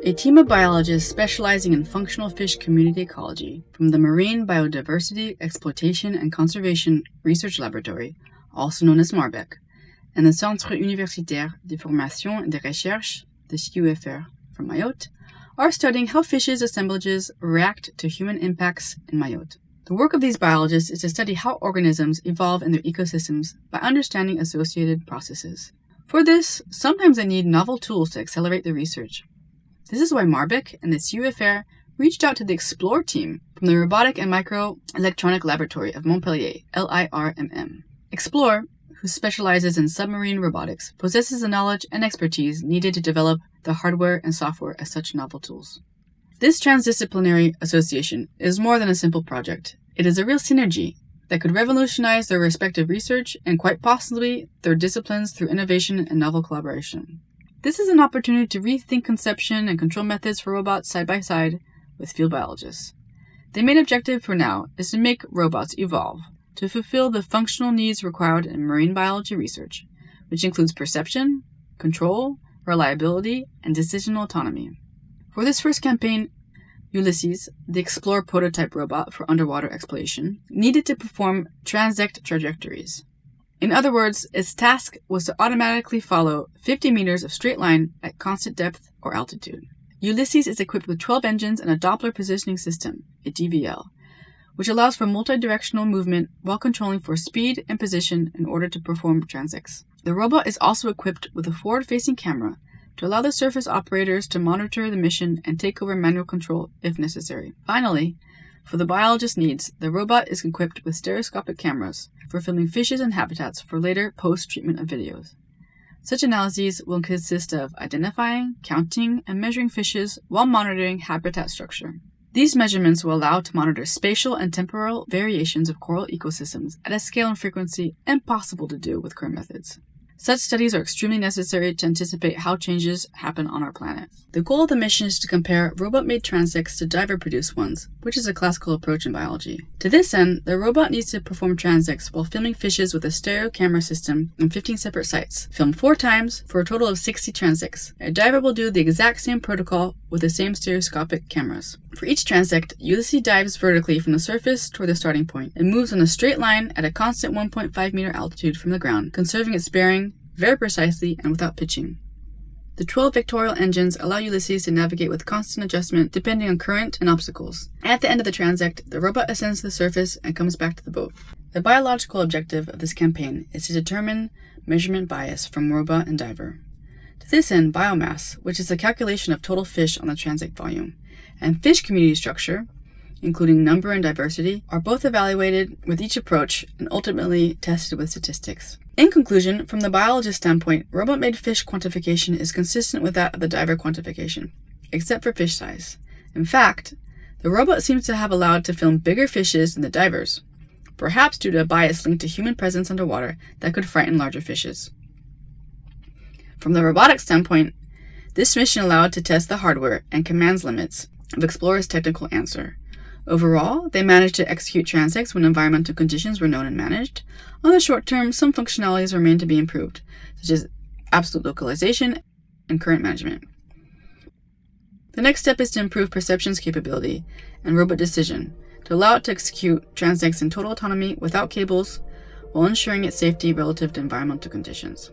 A team of biologists specializing in functional fish community ecology from the Marine Biodiversity Exploitation and Conservation Research Laboratory, also known as MARBEC, and the Centre Universitaire de Formation et de Recherche, the CUFR, from Mayotte, are studying how fishes' assemblages react to human impacts in Mayotte. The work of these biologists is to study how organisms evolve in their ecosystems by understanding associated processes. For this, sometimes they need novel tools to accelerate the research. This is why MARBEC and the CUFR reached out to the Explore team from the Robotic and Microelectronic Laboratory of Montpellier, LIRMM. Explore, who specializes in submarine robotics, possesses the knowledge and expertise needed to develop the hardware and software as such novel tools. This transdisciplinary association is more than a simple project. It is a real synergy that could revolutionize their respective research and quite possibly their disciplines through innovation and novel collaboration. This is an opportunity to rethink conception and control methods for robots side by side with field biologists. The main objective for now is to make robots evolve to fulfill the functional needs required in marine biology research, which includes perception, control, reliability, and decisional autonomy. For this first campaign, Ulysses, the Explore prototype robot for underwater exploration, needed to perform transect trajectories. In other words, its task was to automatically follow 50 meters of straight line at constant depth or altitude. Ulysses is equipped with 12 engines and a Doppler positioning system, a DVL, which allows for multi-directional movement while controlling for speed and position in order to perform transects. The robot is also equipped with a forward-facing camera to allow the surface operators to monitor the mission and take over manual control if necessary. Finally, for the biologist's needs, the robot is equipped with stereoscopic cameras for filming fishes and habitats for later post-treatment of videos. Such analyses will consist of identifying, counting, and measuring fishes while monitoring habitat structure. These measurements will allow to monitor spatial and temporal variations of coral ecosystems at a scale and frequency impossible to do with current methods. Such studies are extremely necessary to anticipate how changes happen on our planet. The goal of the mission is to compare robot-made transects to diver-produced ones, which is a classical approach in biology. To this end, the robot needs to perform transects while filming fishes with a stereo camera system on 15 separate sites, filmed 4 times for a total of 60 transects. A diver will do the exact same protocol with the same stereoscopic cameras. For each transect, Ulysses dives vertically from the surface toward the starting point and moves on a straight line at a constant 1.5 meter altitude from the ground, conserving its bearing very precisely and without pitching. The 12 vectorial engines allow Ulysses to navigate with constant adjustment depending on current and obstacles. At the end of the transect, the robot ascends to the surface and comes back to the boat. The biological objective of this campaign is to determine measurement bias from robot and diver. To this end, biomass, which is the calculation of total fish on the transect volume, and fish community structure, including number and diversity, are both evaluated with each approach and ultimately tested with statistics. In conclusion, from the biologist standpoint, robot-made fish quantification is consistent with that of the diver quantification, except for fish size. In fact, the robot seems to have allowed to film bigger fishes than the divers, perhaps due to a bias linked to human presence underwater that could frighten larger fishes. From the robotic standpoint, this mission allowed to test the hardware and commands limits of Explorer's technical answer. Overall, they managed to execute transects when environmental conditions were known and managed. On the short term, some functionalities remain to be improved, such as absolute localization and current management. The next step is to improve perceptions capability and robot decision to allow it to execute transects in total autonomy without cables while ensuring its safety relative to environmental conditions.